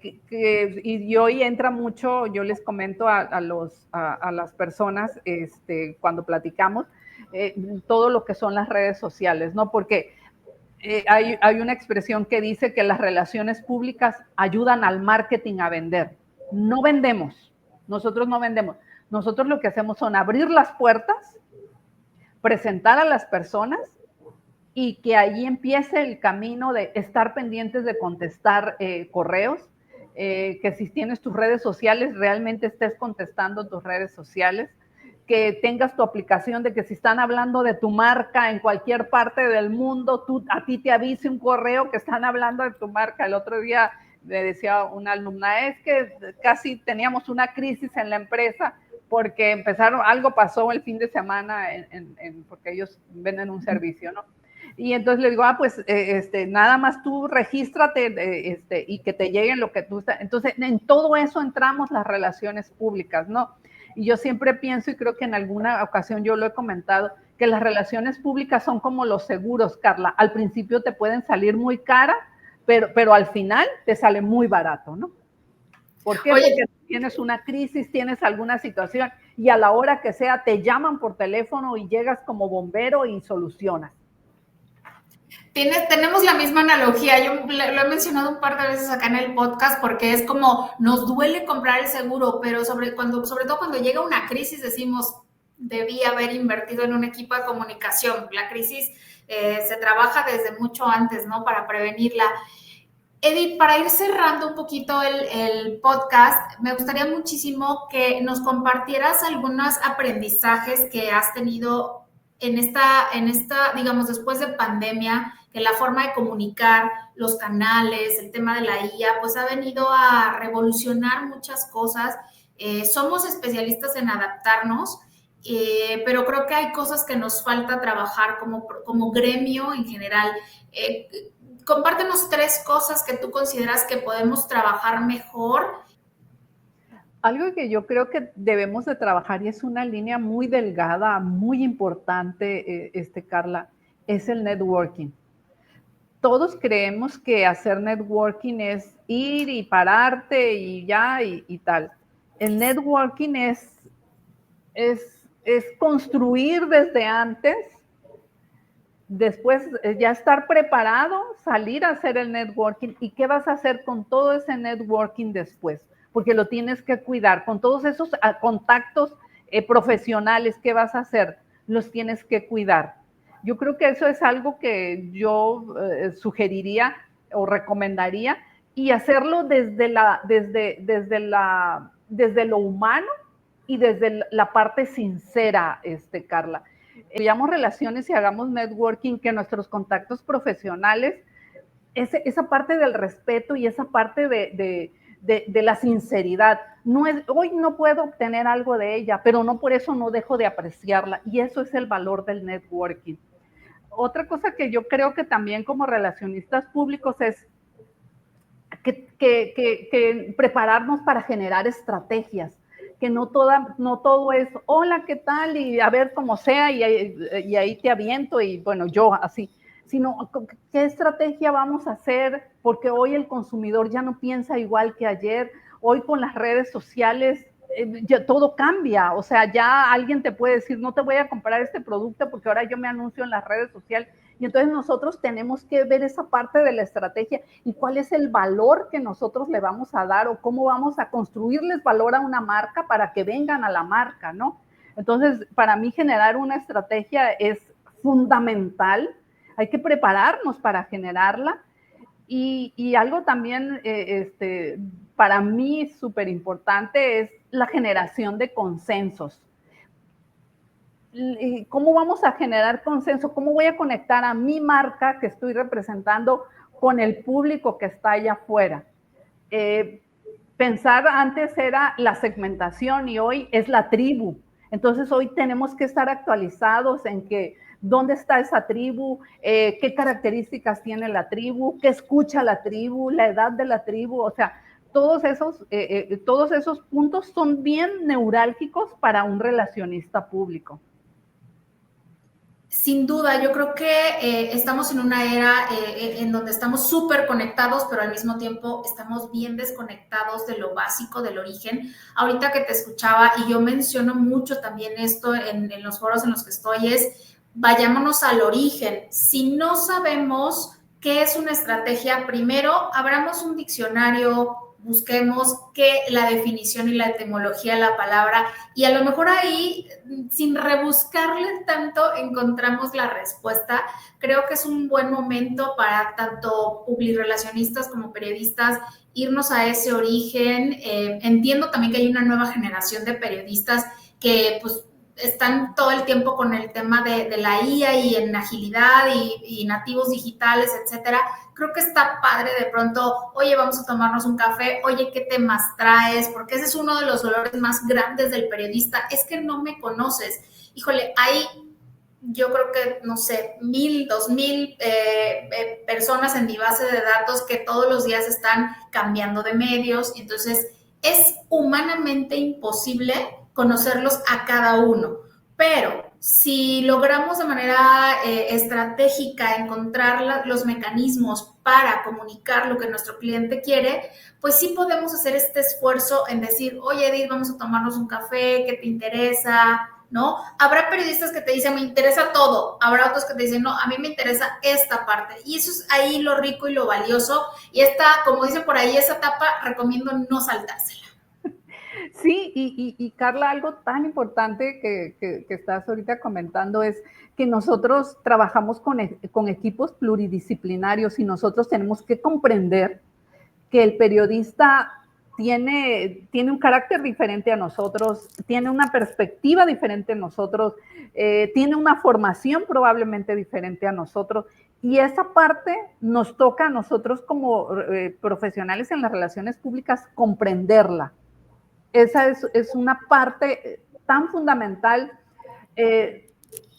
Speaker 2: y hoy entra mucho, yo les comento a las personas cuando platicamos, todo lo que son las redes sociales, ¿no? Porque hay una expresión que dice que las relaciones públicas ayudan al marketing a vender. No vendemos, nosotros no vendemos. Nosotros lo que hacemos son abrir las puertas, presentar a las personas y que allí empiece el camino de estar pendientes de contestar correos, que si tienes tus redes sociales, realmente estés contestando tus redes sociales, que tengas tu aplicación de que si están hablando de tu marca en cualquier parte del mundo, a ti te avise un correo que están hablando de tu marca. El otro día me decía una alumna, es que casi teníamos una crisis en la empresa porque algo pasó el fin de semana porque ellos venden un servicio, ¿no? Y entonces le digo, pues nada más tú regístrate y que te lleguen lo que tú estás. Entonces, en todo eso entramos las relaciones públicas, ¿no? Y yo siempre pienso, y creo que en alguna ocasión yo lo he comentado, que las relaciones públicas son como los seguros, Carla. Al principio te pueden salir muy cara, pero al final te sale muy barato, ¿no? ¿Por qué? Porque tienes una crisis, tienes alguna situación y a la hora que sea te llaman por teléfono y llegas como bombero y solucionas.
Speaker 1: Tenemos la misma analogía, yo lo he mencionado un par de veces acá en el podcast porque es como nos duele comprar el seguro, pero sobre todo cuando llega una crisis decimos, debí haber invertido en un equipo de comunicación. La crisis se trabaja desde mucho antes, ¿no? Para prevenirla. Edith, para ir cerrando un poquito el podcast, me gustaría muchísimo que nos compartieras algunos aprendizajes que has tenido en esta, digamos, después de pandemia, que la forma de comunicar, los canales, el tema de la IA, pues ha venido a revolucionar muchas cosas. Somos especialistas en adaptarnos, pero creo que hay cosas que nos falta trabajar como gremio en general. Compártenos 3 cosas que tú consideras que podemos trabajar mejor.
Speaker 2: Algo que yo creo que debemos de trabajar, y es una línea muy delgada, muy importante, Carla, es el networking. Todos creemos que hacer networking es ir y pararte y ya y tal. El networking es construir desde antes, después ya estar preparado, salir a hacer el networking. ¿Y qué vas a hacer con todo ese networking después? Porque lo tienes que cuidar. Con todos esos contactos profesionales, ¿qué vas a hacer? Los tienes que cuidar. Yo creo que eso es algo que yo sugeriría o recomendaría, y hacerlo desde lo humano y desde la parte sincera, Carla. Hagamos relaciones y hagamos networking, que nuestros contactos profesionales, esa parte del respeto y esa parte de la sinceridad. Hoy no puedo obtener algo de ella, pero no por eso no dejo de apreciarla, y eso es el valor del networking. Otra cosa que yo creo que también como relacionistas públicos es que prepararnos para generar estrategias, que no todo es, hola, ¿qué tal? Y a ver cómo sea, y ahí te aviento, y bueno, yo así, sino qué estrategia vamos a hacer, porque hoy el consumidor ya no piensa igual que ayer. Hoy con las redes sociales ya todo cambia, o sea, ya alguien te puede decir, no te voy a comprar este producto porque ahora yo me anuncio en las redes sociales. Y entonces nosotros tenemos que ver esa parte de la estrategia y cuál es el valor que nosotros le vamos a dar, o cómo vamos a construirles valor a una marca para que vengan a la marca, ¿no? Entonces, para mí generar una estrategia es fundamental. Hay que prepararnos para generarla. Y algo también para mí súper importante es la generación de consensos. ¿Cómo vamos a generar consenso? ¿Cómo voy a conectar a mi marca que estoy representando con el público que está allá afuera? Pensar antes era la segmentación y hoy es la tribu. Entonces hoy tenemos que estar actualizados en que dónde está esa tribu, qué características tiene la tribu, qué escucha la tribu, la edad de la tribu. O sea, todos esos puntos son bien neurálgicos para un relacionista público.
Speaker 1: Sin duda, yo creo que estamos en una era en donde estamos súper conectados, pero al mismo tiempo estamos bien desconectados de lo básico, del origen. Ahorita que te escuchaba, y yo menciono mucho también esto en los foros en los que estoy, es vayámonos al origen. Si no sabemos qué es una estrategia, primero abramos un diccionario, busquemos qué la definición y la etimología de la palabra, y a lo mejor ahí, sin rebuscarle tanto, encontramos la respuesta. Creo que es un buen momento para tanto publirelacionistas como periodistas irnos a ese origen. Entiendo también que hay una nueva generación de periodistas que pues están todo el tiempo con el tema de la IA y en agilidad y nativos digitales, etcétera. Creo que está padre de pronto, oye, vamos a tomarnos un café, oye, ¿qué temas traes? Porque ese es uno de los dolores más grandes del periodista, es que no me conoces. Híjole, hay, yo creo que, no sé, 1,000, 2,000 personas en mi base de datos que todos los días están cambiando de medios, y entonces es humanamente imposible conocerlos a cada uno. Pero si logramos de manera estratégica encontrar los mecanismos para comunicar lo que nuestro cliente quiere, pues sí podemos hacer este esfuerzo en decir, oye, Edith, vamos a tomarnos un café, ¿qué te interesa? ¿No? Habrá periodistas que te dicen, me interesa todo. Habrá otros que te dicen, no, a mí me interesa esta parte. Y eso es ahí lo rico y lo valioso. Y esta, como dicen por ahí, esa etapa recomiendo no saltársela.
Speaker 2: Sí, y Carla, algo tan importante que estás ahorita comentando es que nosotros trabajamos con equipos pluridisciplinarios y nosotros tenemos que comprender que el periodista tiene un carácter diferente a nosotros, tiene una perspectiva diferente a nosotros, tiene una formación probablemente diferente a nosotros, y esa parte nos toca a nosotros como profesionales en las relaciones públicas comprenderla. Esa es una parte tan fundamental.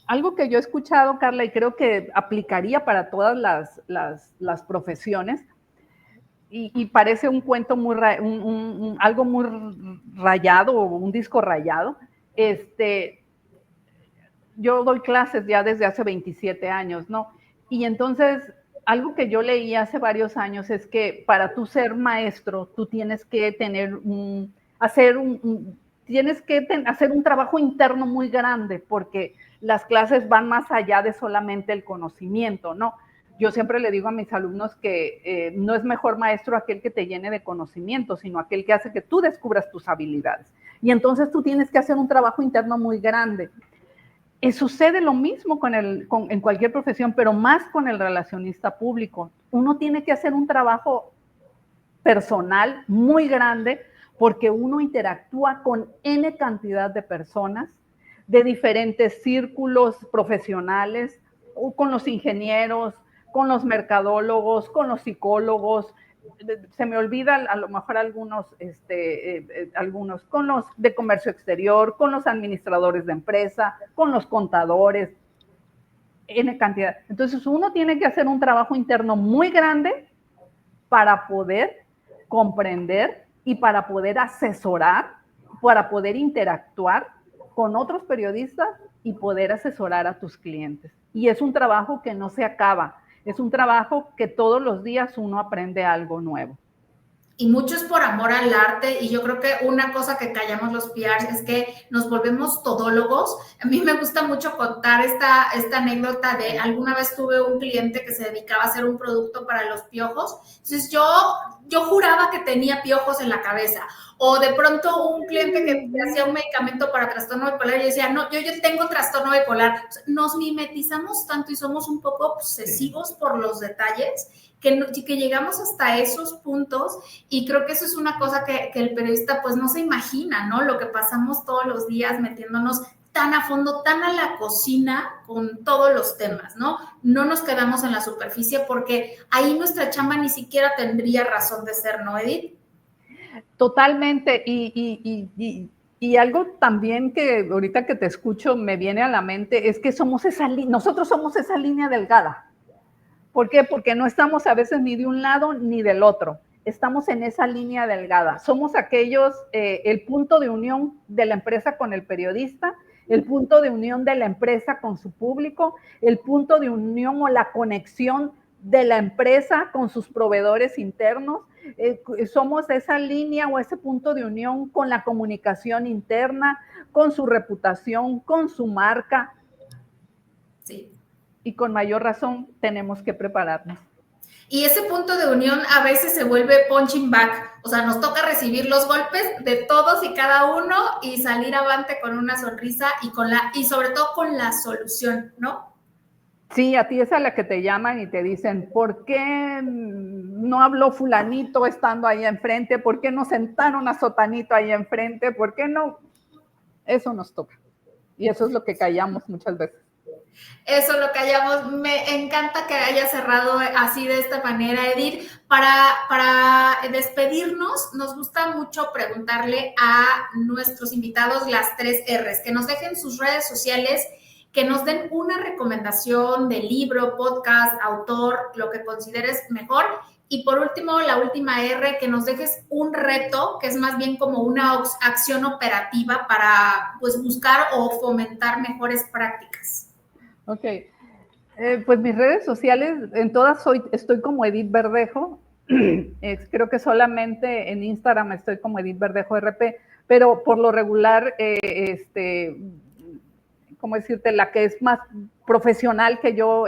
Speaker 2: Algo que yo he escuchado, Carla, y creo que aplicaría para todas las profesiones, y parece un cuento muy, algo muy rayado, o un disco rayado. Yo doy clases ya desde hace 27 años, ¿no? Y entonces, algo que yo leí hace varios años es que para tú ser maestro, tú tienes que tener tienes que hacer un trabajo interno muy grande, porque las clases van más allá de solamente el conocimiento, ¿no? Yo siempre le digo a mis alumnos que no es mejor maestro aquel que te llene de conocimiento, sino aquel que hace que tú descubras tus habilidades. Y entonces tú tienes que hacer un trabajo interno muy grande. Sucede lo mismo en cualquier profesión, pero más con el relacionista público. Uno tiene que hacer un trabajo personal muy grande porque uno interactúa con N cantidad de personas de diferentes círculos profesionales, con los ingenieros, con los mercadólogos, con los psicólogos. Se me olvida a lo mejor algunos, con los de comercio exterior, con los administradores de empresa, con los contadores, N cantidad. Entonces uno tiene que hacer un trabajo interno muy grande para poder comprender y para poder asesorar, para poder interactuar con otros periodistas y poder asesorar a tus clientes. Y es un trabajo que no se acaba, es un trabajo que todos los días uno aprende algo nuevo.
Speaker 1: Y mucho es por amor al arte, y yo creo que una cosa que callamos los PRs es que nos volvemos todólogos. A mí me gusta mucho contar esta anécdota de alguna vez tuve un cliente que se dedicaba a hacer un producto para los piojos, entonces yo juraba que tenía piojos en la cabeza, o de pronto un cliente que hacía un medicamento para trastorno bipolar y yo decía, no, yo tengo trastorno bipolar. Nos mimetizamos tanto y somos un poco obsesivos por los detalles que llegamos hasta esos puntos, y creo que eso es una cosa que el periodista pues no se imagina, ¿no? Lo que pasamos todos los días metiéndonos tan a fondo, tan a la cocina con todos los temas, ¿no? No nos quedamos en la superficie porque ahí nuestra chamba ni siquiera tendría razón de ser, ¿no, Edith?
Speaker 2: Totalmente, y algo también que ahorita que te escucho me viene a la mente es que nosotros somos esa línea delgada. ¿Por qué? Porque no estamos a veces ni de un lado ni del otro. Estamos en esa línea delgada. Somos aquellos, el punto de unión de la empresa con el periodista, el punto de unión de la empresa con su público, el punto de unión o la conexión de la empresa con sus proveedores internos. Somos esa línea o ese punto de unión con la comunicación interna, con su reputación, con su marca.
Speaker 1: Sí.
Speaker 2: Y con mayor razón tenemos que prepararnos.
Speaker 1: Y ese punto de unión a veces se vuelve punching back, o sea, nos toca recibir los golpes de todos y cada uno y salir avante con una sonrisa y sobre todo con la solución, ¿no?
Speaker 2: Sí, a ti es a la que te llaman y te dicen, ¿por qué no habló fulanito estando ahí enfrente? ¿Por qué no sentaron a sotanito ahí enfrente? ¿Por qué no? Eso nos toca. Y eso es lo que callamos muchas veces.
Speaker 1: Eso lo callamos. Me encanta que haya cerrado así de esta manera, Edith. Para despedirnos, nos gusta mucho preguntarle a nuestros invitados las 3 R's, que nos dejen sus redes sociales, que nos den una recomendación de libro, podcast, autor, lo que consideres mejor. Y por último, la última R, que nos dejes un reto, que es más bien como una acción operativa para pues, buscar o fomentar mejores prácticas.
Speaker 2: Ok, pues mis redes sociales, en todas estoy como Edith Verdejo. Creo que solamente en Instagram estoy como Edith Verdejo RP, pero por lo regular, ¿cómo decirte? La que es más profesional que yo,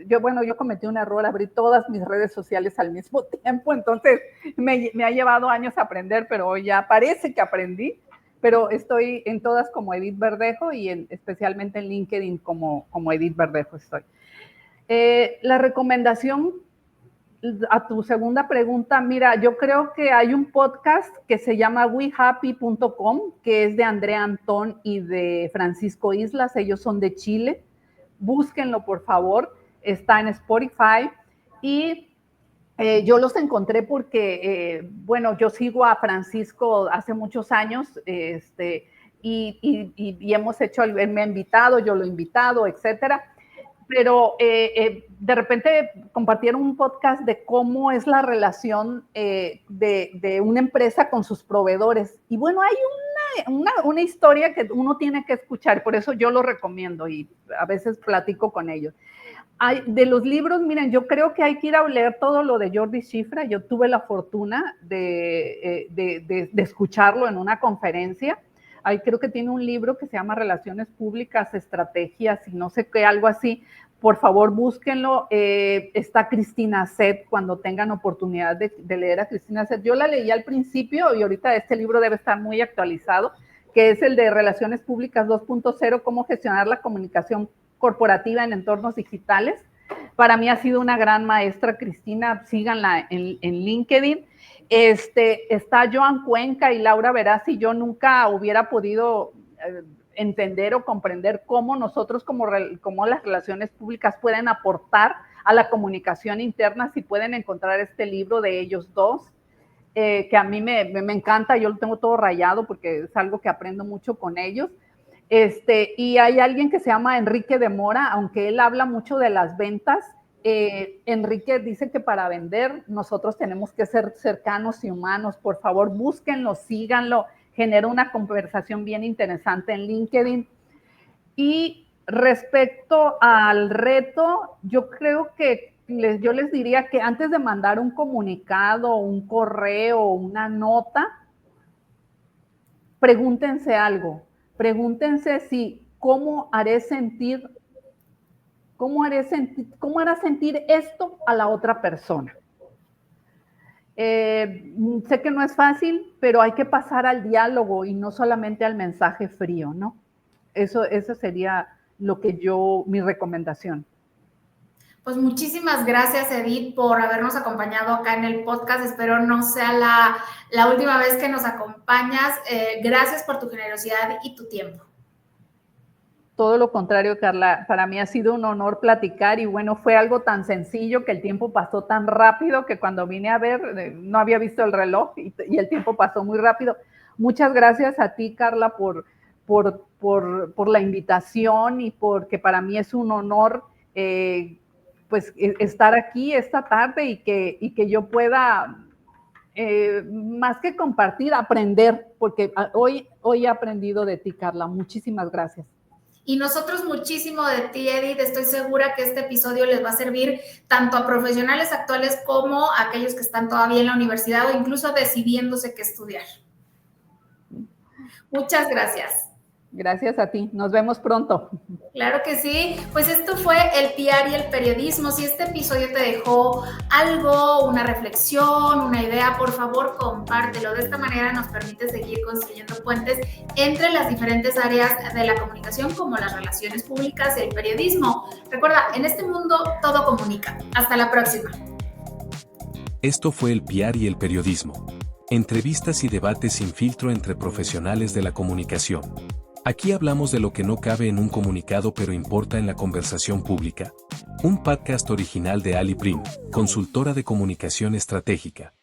Speaker 2: yo cometí un error, abrí todas mis redes sociales al mismo tiempo, entonces me ha llevado años aprender, pero hoy ya parece que aprendí. Pero estoy en todas como Edith Verdejo y especialmente en LinkedIn como Edith Verdejo estoy. La recomendación a tu segunda pregunta, mira, yo creo que hay un podcast que se llama wehappy.com, que es de Andrea Antón y de Francisco Islas, ellos son de Chile. Búsquenlo, por favor, está en Spotify y yo los encontré porque, yo sigo a Francisco hace muchos años y hemos hecho, él me ha invitado, yo lo he invitado, etcétera. Pero de repente compartieron un podcast de cómo es la relación de una empresa con sus proveedores. Y bueno, hay una historia que uno tiene que escuchar, por eso yo lo recomiendo y a veces platico con ellos. De los libros, miren, yo creo que hay que ir a leer todo lo de Jordi Schifra. Yo tuve la fortuna de escucharlo en una conferencia. Ahí creo que tiene un libro que se llama Relaciones Públicas, Estrategias y no sé qué, algo así. Por favor, búsquenlo. Está Cristina Seth, cuando tengan oportunidad de leer a Cristina Seth. Yo la leí al principio y ahorita este libro debe estar muy actualizado, que es el de Relaciones Públicas 2.0, cómo gestionar la comunicación corporativa en entornos digitales. Para mí ha sido una gran maestra, Cristina, síganla en LinkedIn. Está Joan Cuenca y Laura Verazzi. Yo nunca hubiera podido entender o comprender cómo nosotros como las relaciones públicas pueden aportar a la comunicación interna si pueden encontrar este libro de ellos dos, que a mí me encanta. Yo lo tengo todo rayado porque es algo que aprendo mucho con ellos. Y hay alguien que se llama Enrique de Mora, aunque él habla mucho de las ventas. Enrique dice que para vender nosotros tenemos que ser cercanos y humanos. Por favor, búsquenlo, síganlo, genera una conversación bien interesante en LinkedIn. Y respecto al reto, yo creo que yo les diría que antes de mandar un comunicado, un correo, una nota, pregúntense algo. Pregúntense si cómo hará sentir esto a la otra persona. Sé que no es fácil, pero hay que pasar al diálogo y no solamente al mensaje frío, ¿no? Eso sería mi recomendación.
Speaker 1: Pues muchísimas gracias, Edith, por habernos acompañado acá en el podcast. Espero no sea la última vez que nos acompañas. Gracias por tu generosidad y tu tiempo.
Speaker 2: Todo lo contrario, Carla. Para mí ha sido un honor platicar y bueno, fue algo tan sencillo que el tiempo pasó tan rápido que cuando vine a ver no había visto el reloj y el tiempo pasó muy rápido. Muchas gracias a ti, Carla, por la invitación y porque para mí es un honor pues estar aquí esta tarde y que yo pueda más que compartir, aprender, porque hoy he aprendido de ti, Carla. Muchísimas gracias.
Speaker 1: Y nosotros muchísimo de ti, Edith. Estoy segura que este episodio les va a servir tanto a profesionales actuales como a aquellos que están todavía en la universidad o incluso decidiéndose qué estudiar. Muchas gracias.
Speaker 2: Gracias a ti. Nos vemos pronto.
Speaker 1: Claro que sí. Pues esto fue el PR y el periodismo. Si este episodio te dejó algo, una reflexión, una idea, por favor, compártelo. De esta manera nos permite seguir construyendo puentes entre las diferentes áreas de la comunicación, como las relaciones públicas y el periodismo. Recuerda, en este mundo todo comunica. Hasta la próxima.
Speaker 3: Esto fue el PR y el periodismo. Entrevistas y debates sin filtro entre profesionales de la comunicación. Aquí hablamos de lo que no cabe en un comunicado pero importa en la conversación pública. Un podcast original de Ali Prim, consultora de comunicación estratégica.